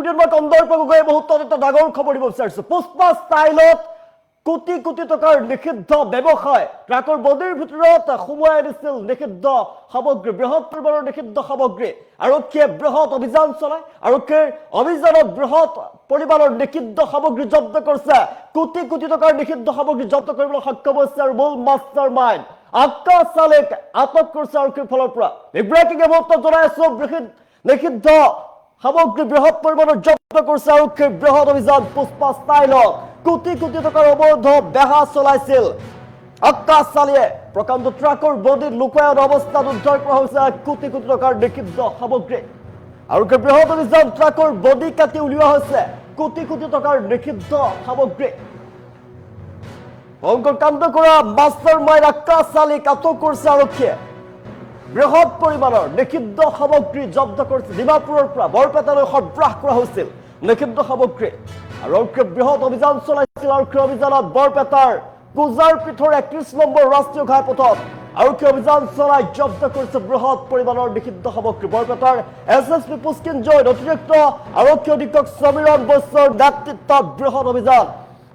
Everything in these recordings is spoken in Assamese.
ষ্টুডিঅ'ত মই কন্দৰ্পক গৈ মুহূৰ্তত এটা ডাঙৰ খবৰ দিব বিচাৰিছো। পুষ্পা ষ্টাইলত কোটি কোটি টকাৰ নিষিদ্ধ ব্যৱসায় ট্ৰাকৰ বডিৰ ভিতৰত সোমোৱাই দিছিল নিষিদ্ধ সামগ্ৰী, বৃহৎ পৰিমাণৰ নিষিদ্ধ সামগ্ৰী। আৰক্ষীয়ে বৃহৎ অভিযান চলায়। আৰক্ষীৰ অভিযানত বৃহৎ পৰিমাণৰ নিষিদ্ধ সামগ্ৰী জব্দ কৰিছে। কোটি কোটি টকাৰ নিষিদ্ধ সামগ্ৰী জব্দ কৰিবলৈ সক্ষম হৈছে আৰু মূল মাষ্টাৰ মাইণ্ড আকাশ চালিক আটক কৰিছে আৰক্ষীৰ ফালৰ পৰা। ব্ৰেকিং মুহূৰ্তত জনাই আছো, নিষিদ্ধ সামগ্ৰী বৃহৎ পৰিমাণৰ জব্দ কৰিছে আৰক্ষীৰ বৃহৎ অভিযান। পুষ্পা ষ্টাইলত কোটি কোটি টকাৰ অবৈধ বেহা চলাইছিল আকাশ চালিয়ে। প্ৰকাণ্ড ট্ৰাকৰ বডিত লুকাই অৱস্থাত উদ্ধাৰ কৰা হৈছে কোটি কোটি টকাৰ নিষিদ্ধ সামগ্ৰী। আৰক্ষীৰ বৃহৎ অভিযান, ট্ৰাকৰ বডি কাটি উলিওৱা হৈছে কোটি কোটি টকাৰ নিষিদ্ধ সামগ্ৰী। ভয়ংকৰ কাণ্ড কৰা মাষ্টাৰ মাইণ্ড আকাশ চালিক আটক কৰিছে আৰক্ষীয়ে। বৃহৎ পৰিমাণৰ নিষিদ্ধ সামগ্ৰী জব্দ কৰিছে। ডিমাপুৰৰ পৰা বৰপেটালৈ সৰবৰাহ কৰা হৈছিল নিষিদ্ধ সামগ্ৰী। আৰক্ষীয়ে বৃহৎ অভিযান চলাইছিল। আৰক্ষীৰ অভিযানত বৰপেটাৰ পূজাৰ পীঠৰ 31 নম্বৰ ৰাষ্ট্ৰীয় ঘাইপথত আৰক্ষী অভিযান চলাই জব্দ কৰিছে বৃহৎ পৰিমাণৰ নিষিদ্ধ সামগ্ৰী। বৰপেটাৰ SSP পুষ্কিঞ্জয়ত অতিৰিক্ত আৰক্ষী অধীক্ষক সমীৰণ বৈশ্যৰ নেতৃত্বত বৃহৎ অভিযান।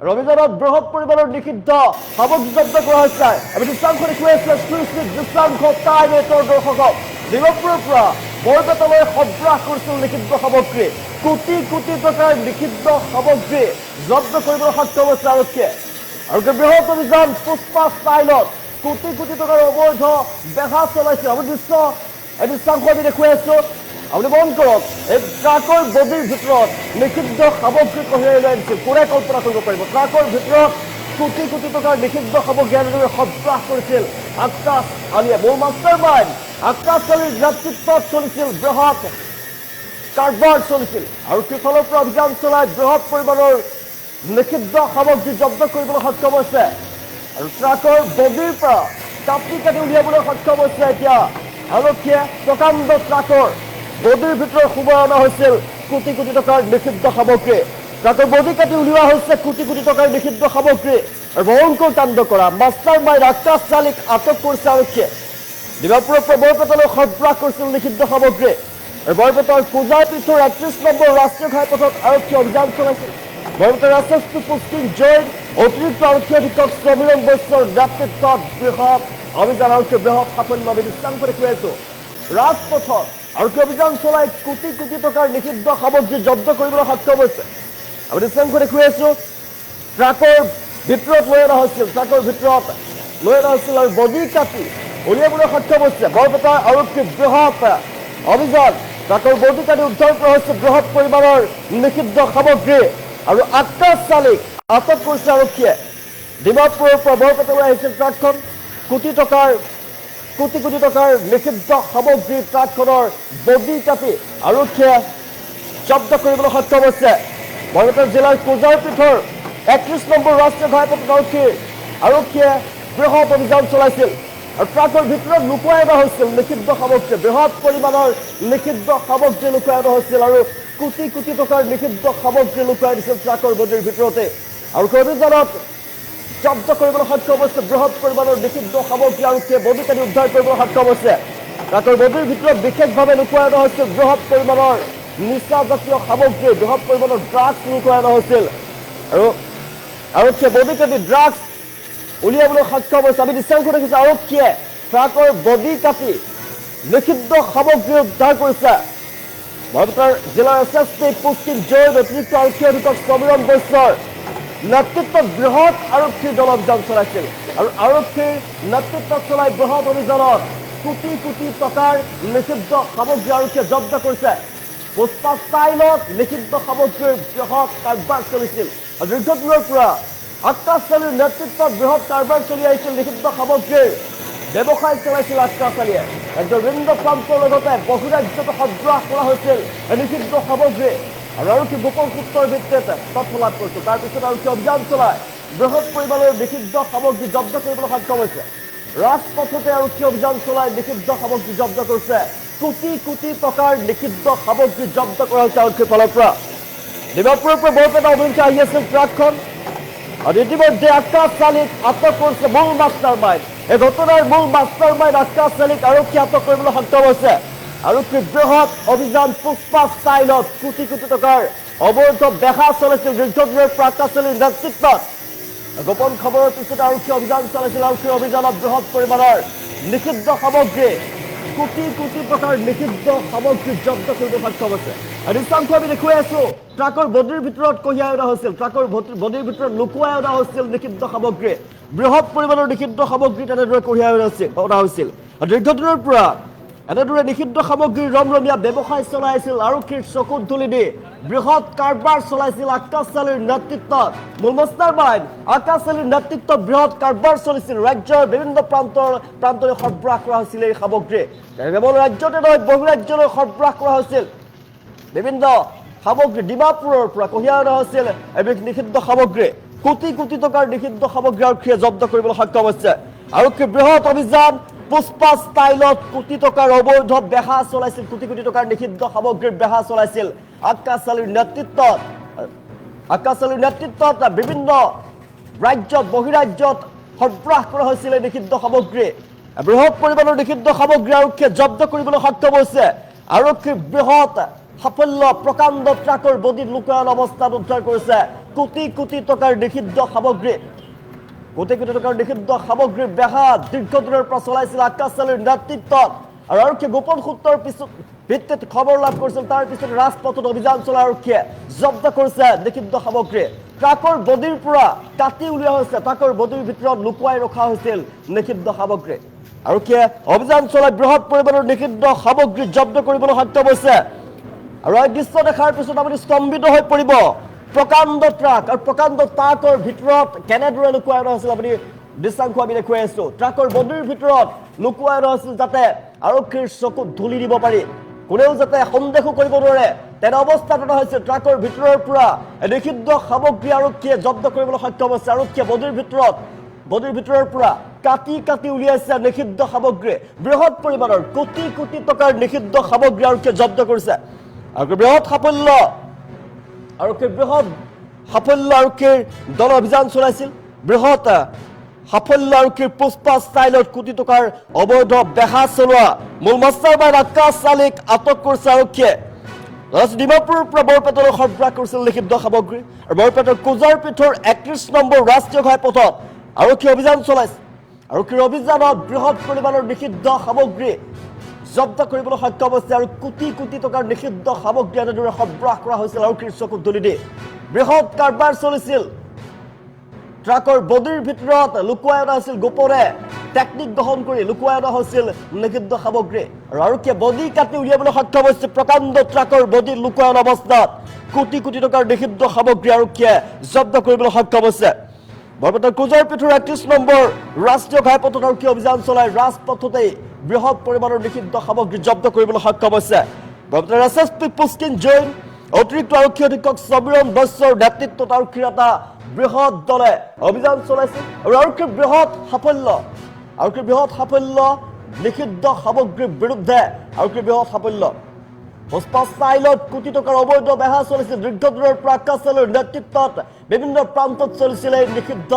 আৰু অভিযানত বৃহৎ পৰিমাণৰ নিষিদ্ধ সামগ্ৰী জব্দ কৰা হৈছে। আমি দৃশ্যাংশ দেখুৱাই আছো, এক্সক্লুচিভ দৃশ্যাংশ টাইম এইটৰ দৰ্শকক। ডিমাপুৰৰ পৰা বৰপেটালৈ সৰবৰাহ কৰিছিল নিষিদ্ধ সামগ্ৰী। কোটি কোটি টকাৰ নিষিদ্ধ সামগ্ৰী জব্দ কৰিবলৈ সক্ষম হৈছে আৰক্ষীয়ে। আৰক্ষীৰ বৃহৎ অভিযান পুষ্পা ষ্টাইলত কোটি কোটি টকাৰ অবৈধ বেহা চলাইছিল। আমি দৃশ্যাংশ আমি দেখুৱাই আছো, আপুনি মন কৰক। এই ট্ৰাকৰ বডিৰ ভিতৰত নিষিদ্ধ সামগ্ৰী কঢ়িয়াই লৈ আনিছিল। কোনে কল্পনা কৰিব পাৰিব? ট্ৰাকৰ ভিতৰত কোটি কোটি টকাৰ নিষিদ্ধ সামগ্ৰী এনেদৰে সৰবৰাহ কৰিছিল আকাশ আলিয়ে। মূল মাষ্টাৰ মাইণ্ড আকাশ আলিৰ নেতৃত্বত চলিছিল বৃহৎ কাৰবাৰ চলিছিল। আৰক্ষীৰ ফালৰ পৰা অভিযান চলাই বৃহৎ পৰিমাণৰ নিষিদ্ধ সামগ্ৰী জব্দ কৰিবলৈ সক্ষম হৈছে আৰু ট্ৰাকৰ বডিৰ পৰা কাটি কাটি উলিয়াবলৈ সক্ষম হৈছে এতিয়া আৰক্ষীয়ে। প্ৰকাণ্ড ট্ৰাকৰ বডিৰ ভিতৰত সোমাই অনা হৈছিল কোটি কোটি টকাৰ নিষিদ্ধ সামগ্ৰী। ট্ৰাকৰ বডি কাটি উলিওৱা হৈছে কোটি কোটি টকাৰ নিষিদ্ধ সামগ্ৰী। আৰু ভয়ংকৰ কাণ্ড কৰা মাষ্টাৰ মাইণ্ড আকাশ চালিক আটক কৰিছে আৰক্ষীয়ে। ডিমাপুৰৰ পৰা বৰপেটালৈ সৰবৰাহ কৰিছিল নিষিদ্ধ সামগ্ৰী। আৰু বৰপেটাৰ পূজাৰ পীঠৰ 31 নম্বৰ ৰাষ্ট্ৰীয় ঘাইপথত আৰক্ষীয়ে অভিযান চলাইছিল। বৰপেটাৰ SSP পুষ্কিঞ্জয়ত অতিৰিক্ত আৰক্ষী অধীক্ষক সমীৰণ বৈশ্যৰ নেতৃত্বত বৃহৎ অভিযান। আৰক্ষীয়ে বৃহৎ সাফল্য আমি দৃশ্যাংশ দেখুৱাই আছো। ৰাজপথত আৰক্ষী অভিযান চলাই কোটি কোটি টকাৰ নিষিদ্ধ সামগ্ৰী জব্দ কৰিবলৈ সক্ষম হৈছে। আমি দৃশ্যাংশ দেখুৱাই আছো। ট্ৰাকৰ ভিতৰত লৈ অনা হৈছিল, ট্ৰাকৰ ভিতৰত লৈ অনা হৈছিল আৰু বডি কাটি উলিয়াবলৈ সক্ষম হৈছে। বৰপেটাৰ আৰক্ষীৰ বৃহৎ অভিযান, ট্ৰাকৰ বডি কাটি উদ্ধাৰ কৰা হৈছে বৃহৎ পৰিমাণৰ নিষিদ্ধ সামগ্ৰী আৰু আকাশ চালিক আটক কৰিছে আৰক্ষীয়ে। ডিমাপুৰৰ পৰা বৰপেটালৈ আহিছিল ট্ৰাকখন। কোটি কোটি টকাৰ নিষিদ্ধ সামগ্ৰী ট্ৰাকখনৰ বডি কাটি আৰক্ষীয়ে জব্দ কৰিবলৈ সক্ষম হৈছে। বৰপেটা জিলাৰ পূজাৰ পীঠৰ 31 নম্বৰ ৰাষ্ট্ৰীয় ঘাইপথত আৰক্ষীয়ে বৃহৎ অভিযান চলাইছিল আৰু ট্ৰাকৰ ভিতৰত লুকুৱাই অনা হৈছিল নিষিদ্ধ সামগ্ৰী। বৃহৎ পৰিমাণৰ নিষিদ্ধ সামগ্ৰী লুকুৱাই অনা হৈছিল আৰু কোটি কোটি টকাৰ নিষিদ্ধ সামগ্ৰী লুকুৱাই দিছিল ট্ৰাকৰ বডিৰ ভিতৰতে। আৰক্ষী অভিযানত জব্দ কৰিবলৈ সক্ষম হৈছে বৃহৎ পৰিমাণৰ নিষিদ্ধ সামগ্ৰী। আৰক্ষীয়ে বডি কাটি উদ্ধাৰ কৰিবলৈ সক্ষম হৈছে। ট্ৰাকৰ বডিৰ ভিতৰত বিশেষভাৱে লুকুৱাই অনা হৈছিল বৃহৎ পৰিমাণৰ নিচাজাতীয় সামগ্ৰী, বৃহৎ পৰিমাণৰ ড্ৰাগছ লুকুৱাই অনা হৈছিল আৰু আৰক্ষীয়ে বডি কাটি ড্ৰাগছ উলিয়াবলৈ সক্ষম হৈছে। আমি দৃশ্যাংশ দেখিছো, আৰক্ষীয়ে ট্ৰাকৰ বডি কাটি নিষিদ্ধ সামগ্ৰী উদ্ধাৰ কৰিছে। বৰপেটাৰ জিলাৰ SSP পুষ্কিঞ্জয়ত অতিৰিক্ত আৰক্ষী অধীক্ষক সমীৰণ বৈশ্যৰ নেতৃত্বত বৃহৎ আৰক্ষীৰ দল অভিযান চলাইছিল আৰু আৰক্ষীৰ নেতৃত্বত চলাই বৃহৎ অভিযানত কোটি কোটি টকাৰ নিষিদ্ধ সামগ্ৰী আৰক্ষীয়ে জব্দ কৰিছে। পুষ্পা ষ্টাইলত নিষিদ্ধ সামগ্ৰীৰ বৃহৎ কাৰবাৰ চলিছিল। দীৰ্ঘদিনৰ পৰা আকাশ চালিৰ নেতৃত্বত বৃহৎ কাৰবাৰ চলি আহিছিল। নিষিদ্ধ সামগ্ৰীৰ ব্যৱসায় চলাইছিল আকাশ চালিয়ে। ৰাজ্যৰ বিভিন্ন প্ৰান্তৰ লগতে বহু ৰাজ্যতো সৰবৰাহ কৰা হৈছিল নিষিদ্ধ সামগ্ৰী আৰু আৰক্ষী গোপন সূত্ৰৰ ভিত্তিত তথ্য লাভ কৰিছিল। তাৰপিছত আৰক্ষী অভিযান চলাই বৃহৎ পৰিমাণৰ নিষিদ্ধ সামগ্ৰী জব্দ কৰিবলৈ সক্ষম হৈছে। ৰাজপথতে আৰক্ষী অভিযান চলাই নিষিদ্ধ সামগ্ৰী জব্দ কৰিছে। কোটি কোটি টকাৰ নিষিদ্ধ সামগ্ৰী জব্দ কৰা হৈছে আৰক্ষীৰ ফালৰ পৰা। ডিমাপুৰৰ পৰা বৰপেটা অভিমুখে আহি আছিল ট্ৰাকখন আৰু ইতিমধ্যে আকাশ চালিক আটক কৰিছে মূল মাষ্টাৰ মাইণ্ড। এই ঘটনাৰ মূল মাষ্টাৰ মাইণ্ড আকাশ চালিক আৰক্ষী আটক কৰিবলৈ সক্ষম হৈছে। আৰক্ষীৰ বৃহৎ অভিযান পুষ্পা ষ্টাইলত কোটি কোটি টকাৰ অবৈধ বেহা চলাইছিল দীৰ্ঘদিনৰ পৰা আক্কাছ আলীৰ নেতৃত্বত গোপন খবৰৰ পিছত আৰক্ষী অভিযান চলাইছিল আৰক্ষীৰ অভিযানত বৃহৎ পৰিমাণৰ নিষিদ্ধ সামগ্ৰী কোটি কোটি টকাৰ নিষিদ্ধ সামগ্ৰী জব্দ কৰিব সক্ষম হৈছে আৰু দৃশ্যাংশ আমি দেখুৱাই আছো ট্ৰাকৰ বডিৰ ভিতৰত কঢ়িয়াই অনা হৈছিল ট্ৰাকৰ বডিৰ ভিতৰত লুকুৱাই অনা হৈছিল নিষিদ্ধ সামগ্ৰী বৃহৎ পৰিমাণৰ নিষিদ্ধ সামগ্ৰী তেনেদৰে কঢ়িয়াই অনা হৈছিল আৰু দীৰ্ঘদিনৰ পৰা এনেদৰে নিষিদ্ধ সামগ্ৰীৰ ৰমৰমীয়া ব্যৱসায় চলাইছিল আৰক্ষীৰ চকুত ধুলি দি বৃহৎ কাৰবাৰ চলাইছিল আক্কাছ আলীৰ নেতৃত্বত মূল মাষ্টাৰমাইণ্ড আক্কাছ আলীৰ নেতৃত্বত বৃহৎ কাৰবাৰ চলিছিল ৰাজ্যৰ বিভিন্ন প্ৰান্তলৈ সৰবৰাহ কৰা হৈছিল এই সামগ্ৰী কেৱল ৰাজ্যতে নহয় বহিৰাজ্যলৈ সৰবৰাহ কৰা হৈছিল বিভিন্ন সামগ্ৰী ডিমাপুৰৰ পৰা কঢ়িয়াই অনা হৈছিল এবিধ নিষিদ্ধ সামগ্ৰী কোটি কোটি টকাৰ নিষিদ্ধ সামগ্ৰী আৰক্ষীয়ে জব্দ কৰিবলৈ সক্ষম হৈছে আৰক্ষীৰ বৃহৎ অভিযান পুষ্পা ষ্টাইলত কোটি টকাৰ অবৈধ বেহা চলাইছিল কোটি কোটি টকাৰ নিষিদ্ধ সামগ্ৰীৰ বেহা চলাইছিল আক্কাছ আলীৰ নেতৃত্বত বিভিন্ন ৰাজ্যত বহিৰাজ্যত সৰবৰাহ কৰা হৈছিল এই নিষিদ্ধ সামগ্ৰী বৃহৎ পৰিমাণৰ নিষিদ্ধ সামগ্ৰী আৰক্ষীয়ে জব্দ কৰিবলৈ সক্ষম হৈছে আৰক্ষীৰ বৃহৎ সাফল্য প্ৰকাণ্ড ট্ৰাকৰ বডিত লুকুৱাই অৱস্থাত উদ্ধাৰ কৰিছে কোটি কোটি টকাৰ নিষিদ্ধ সামগ্ৰী কোটি কোটি টকাৰ নিষিদ্ধ সামগ্ৰীৰ বেহা দীৰ্ঘদিনৰ পৰা চলাইছিল আক্কাছ আলীৰ নেতৃত্বত আৰু আৰক্ষীয়ে গোপন সূত্ৰৰ ভিত্তিত খবৰ লাভ কৰিছিল তাৰ পিছত ৰাজপথত অভিযান চলাই আৰক্ষীয়ে জব্দ কৰিছে নিষিদ্ধ সামগ্ৰী ট্ৰাকৰ বডিৰ পৰা কাটি উলিওৱা হৈছে ট্ৰাকৰ বডিৰ ভিতৰত লুকুৱাই ৰখা হৈছিল নিষিদ্ধ সামগ্ৰী আৰক্ষীয়ে অভিযান চলাই বৃহৎ পৰিমাণৰ নিষিদ্ধ সামগ্ৰী জব্দ কৰিবলৈ সক্ষম হৈছে আৰু এই দৃশ্য দেখাৰ পিছত আপুনি স্তম্ভিত হৈ পৰিব প্ৰকাণ্ড ট্ৰাক আৰু প্ৰকাণ্ড ট্ৰাকৰ ভিতৰত কেনেদৰে লুকুৱাই অনা হৈছিল আপুনি দৃশ্যাংশ আমি দেখুৱাই আছো ট্ৰাকৰ বডিৰ ভিতৰত লুকুৱাই অনা হৈছিল যাতে আৰক্ষীৰ চকুত ধুলি দিব পাৰি কোনেও যাতে সন্দেহো কৰিব নোৱাৰে তেনে অৱস্থাত অনা হৈছে ট্ৰাকৰ ভিতৰৰ পৰা নিষিদ্ধ সামগ্ৰী আৰক্ষীয়ে জব্দ কৰিবলৈ সক্ষম হৈছে আৰক্ষীয়ে বডিৰ ভিতৰৰ পৰা কাটি কাটি উলিয়াইছে নিষিদ্ধ সামগ্ৰী বৃহৎ পৰিমাণৰ কোটি কোটি টকাৰ নিষিদ্ধ সামগ্ৰী আৰক্ষীয়ে জব্দ কৰিছে আৰু বৃহৎ সাফল্য আৰক্ষীৰ দল অভিযান চলাইছিল বৃহৎ সাফল্য আৰক্ষীৰ পুষ্পা ষ্টাইলত কোটি টকাৰ অবৈধ বেহা চলোৱা মূল মাষ্টাৰমাইণ্ড আক্কাছ আলীক আটক কৰিছে আৰক্ষীয়ে ডিমাপুৰৰ পৰা বৰপেটালৈ সৰবৰাহ কৰিছিল নিষিদ্ধ সামগ্ৰী আৰু বৰপেটাৰ কোজাৰপীঠৰ ৩১ নম্বৰ ৰাষ্ট্ৰীয় ঘাইপথত আৰক্ষী অভিযান চলাইছে আৰক্ষীৰ অভিযানত বৃহৎ পৰিমাণৰ নিষিদ্ধ সামগ্ৰী জব্দ কৰিবলৈ সক্ষম হৈছে আৰু কোটি কোটি টকাৰ নিষিদ্ধ সামগ্ৰী এনেদৰে সৰবৰাহ কৰা হৈছিল আৰক্ষীৰ চকুত ধুলি দি বৃহৎ কাৰবাৰ চলিছিল ট্ৰাকৰ বডিৰ ভিতৰত লুকুৱাই অনা হৈছিল গোপনে টেকনিক গ্ৰহণ কৰি লুকুৱাই অনা হৈছিল নিষিদ্ধ সামগ্ৰী আৰু আৰক্ষীয়ে বডি কাটি উলিয়াবলৈ সক্ষম হৈছে প্ৰকাণ্ড ট্ৰাকৰ বডি লুকুৱাই অনা অৱস্থাত কোটি কোটি টকাৰ নিষিদ্ধ সামগ্ৰী আৰক্ষীয়ে জব্দ কৰিবলৈ সক্ষম হৈছে বৰপেটাৰ কোজাৰপীঠৰ ৩১ নম্বৰ ৰাষ্ট্ৰীয় ঘাইপথত আৰক্ষী অভিযান চলাই ৰাজপথতেই বৃহৎ পৰিমাণৰ নিষিদ্ধ সামগ্ৰী জব্দ কৰিবলৈ সক্ষম হৈছে বৰপেটাৰ এছএছপি পুষ্কিন জৈন অতিৰিক্ত আৰক্ষী অধীক্ষক সমীৰণ বৈশ্যৰ নেতৃত্বত আৰক্ষীৰ এটা বৃহৎ দলে অভিযান চলাইছিল আৰু আৰক্ষীৰ বৃহৎ সাফল্য নিষিদ্ধ সামগ্ৰীৰ বিৰুদ্ধে আৰক্ষীৰ বৃহৎ সাফল্য পুষ্পা ষ্টাইলত কোটি টকাৰ অবৈধ বেহা চলিছিল দীৰ্ঘদিনৰ পৰা আক্কাছ আলীৰ নেতৃত্বত বিভিন্ন প্ৰান্তত চলিছিল এই নিষিদ্ধ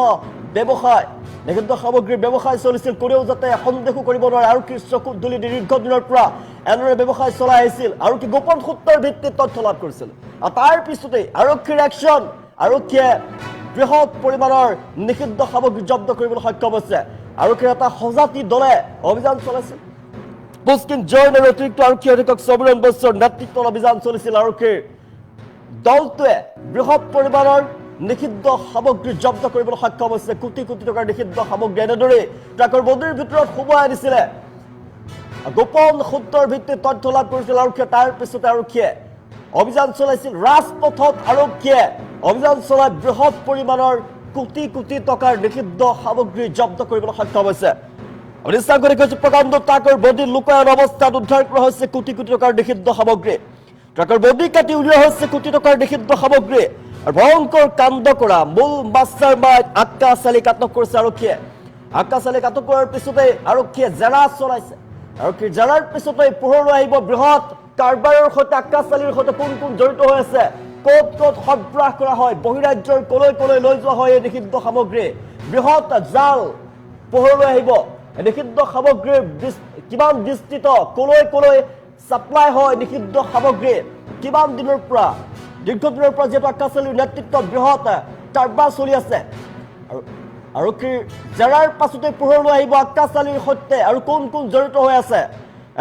সামগ্ৰীৰ ব্যৱসায় চলিছিল কোনেও যাতে সন্দেহো কৰিব নোৱাৰে আৰক্ষীৰ চকুত ধুলি দীৰ্ঘদিনৰ পৰা এনেদৰে ব্যৱসায় চলাই আহিছিল আৰক্ষী গোপন সূত্ৰৰ ভিত্তিত তথ্য লাভ কৰিছিল আৰু তাৰ পিছতেই আৰক্ষীৰ একশ্যন আৰক্ষীয়ে বৃহৎ পৰিমাণৰ নিষিদ্ধ সামগ্ৰী জব্দ কৰিবলৈ সক্ষম হৈছে আৰক্ষীৰ এটা সজাতি দলে অভিযান চলাইছিল পুষ্কিন জৈন আৰু অতিৰিক্ত আৰক্ষী অধীক্ষক সমীৰণ বৈশ্যৰ নেতৃত্বত অভিযান চলিছিল আৰক্ষীৰ দলটোৱে বৃহৎ পৰিমাণৰ নিষিদ্ধ সামগ্ৰী জব্দ কৰিবলৈ সক্ষম হৈছে কোটি কোটি টকাৰ নিষিদ্ধ সামগ্ৰী এনেদৰে ট্ৰাকৰ বডিৰ ভিতৰত সোমোৱাই দিছিলে গোপন সূত্ৰৰ ভিত্তিত তথ্য লাভ কৰিছিল আৰক্ষীয়ে তাৰ পিছতে আৰক্ষীয়ে অভিযান চলাইছিল ৰাজপথত আৰক্ষীয়ে অভিযান চলাই বৃহৎ পৰিমাণৰ কোটি কোটি টকাৰ নিষিদ্ধ সামগ্ৰী জব্দ কৰিবলৈ সক্ষম হৈছে প্ৰকাণ্ড ট্ৰাকৰ বডি লুকুৱাই অনা অৱস্থাত উদ্ধাৰ কৰা হৈছে কোটি কোটি টকাৰ নিষিদ্ধ সামগ্ৰী ট্ৰাকৰ বডি কাটি উলিওৱা হৈছে কোটি টকাৰ নিষিদ্ধ সামগ্ৰী আৰু ভয়ংকৰ কাণ্ড কৰা মূল মাষ্টাৰমাইণ্ড আক্কাছ আলীক আটক কৰিছে আৰক্ষীয়ে আক্কাছ আলীক আটক কৰাৰ পিছতে আৰক্ষীয়ে জেৰা চলাইছে আৰক্ষীৰ জেৰাৰ পিছতে পোহৰলৈ আহিব বৃহৎ কাৰবাৰৰ সৈতে আক্কাছ আলীৰ সৈতে কোন কোন জড়িত হৈ আছে ক'ত সৰবৰাহ কৰা হয় বহিৰাজ্যৰ কলৈ লৈ যোৱা হয় এই নিষিদ্ধ সামগ্ৰী বৃহৎ জাল পোহৰলৈ আহিব নিষিদ্ধ সামগ্ৰীৰ কিমান বিস্তৃত কলৈ সাপ্লাই হয় নিষিদ্ধ সামগ্ৰী কিমান দিনৰ পৰা দীৰ্ঘদিনৰ পৰা যিহেতু আকাশ আলীৰ নেতৃত্বত বৃহৎ কাৰবাৰ চলি আছে আৰু আৰক্ষীৰ জেৰাৰ পাছতে পোহৰলৈ আহিব আকাশ আলীৰ সৈতে আৰু কোন কোন জড়িত হৈ আছে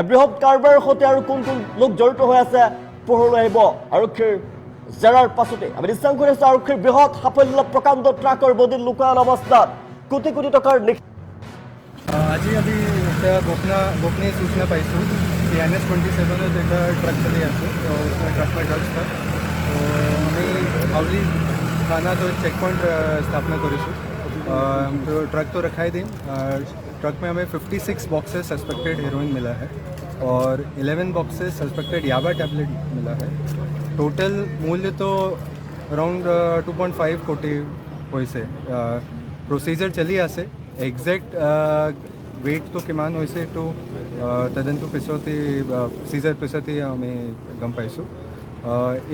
বৃহৎ কাৰবাৰৰ সৈতে আৰু কোন কোন লোক জড়িত হৈ আছে পোহৰলৈ আহিব আৰক্ষীৰ জেৰাৰ পাছতে আমি নিশ্চয় কৰি আছো আৰক্ষীৰ বৃহৎ সাফল্য প্ৰকাণ্ড ট্ৰাকৰ বদিত লুকায়ন অৱস্থাত কোটি কোটি টকাৰ আজি আমি এটা গোপনীয় सूचना पाइছোঁ कि NS-27 एक ट्रक चली আছে तो उसमें ट्रक में ड्रग्स था तो আমি हावली थाना तो चेक पॉइंट स्थापना करीશું तो ट्रक तो रखाई दी ट्रक में हमें 56 बॉक्सेस सस्पेक्टेड हेरोइन मिला है और 11 बॉक्सेस सस्पेक्टेड याबा टैबलेट मिला है टोटल मूल्य तो अराउंड 2.5 कोटी पैसे प्रोसीजर चली আছে एक्जेक्ट वेट तो किमान হৈছে तो तदंतु पिछती सीजर पिछती आमी गम पाइছোঁ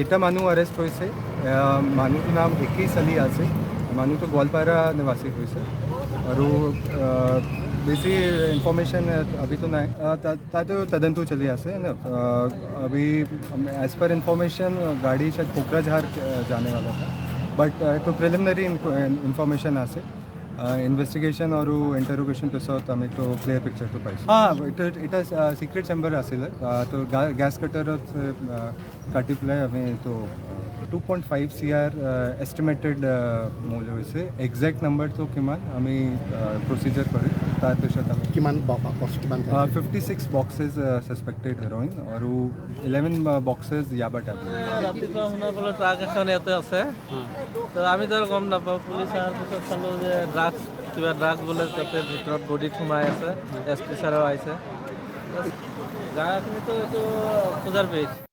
এটা মানুহ अरेस्ट হৈছে মানুহটোৰ নাম একেই চালি আছে মানুহটো গোৱালপাৰা নিবাসী হৈছে আৰু বেছি ইনফরমেशन अभी तो नहीं तातो तदंतु चली আছে ना अभी एज पर इन्फॉर्मेशन गाड़ी शायद कोकराझार जाने वाला था बट तो प्रिलिमिनरी इन्फॉर्मेशन আছে इन्वेस्टिगेशन और इंटरोगेशन पिছত आमी तो क्लियर पिक्चर तो पाइছোঁ এটা सिक्रेट चेम्बर आছিলে तो गैस कटरत काटी পেলাই আমি তো 2.5 CR एस्टिमेटेड মূল্য হৈছে एक्जेक्ट नंबर तो किमान আমি प्रोसीजर কৰি তাৰ পিছত আমি কিমান বক্স কিমান 56 বক্সেস সাসপেক্টেড হেৰোইন আৰু 11 বক্সেস ইয়াবা ট্যাবলেট ৰাতিপুৱা শুনা পালোঁ ট্ৰাক এখন ইয়াতে আছে তো আমি তো গম নাপাওঁ পুলিচ অহাৰ পিছত চালোঁ যে কিবা ড্ৰাগছ বোলে তাতে ভিতৰত বডিত সোমাই আছে SP ছাৰো আহিছে জাগাখিনিতো এইটো পূজাৰ বেছ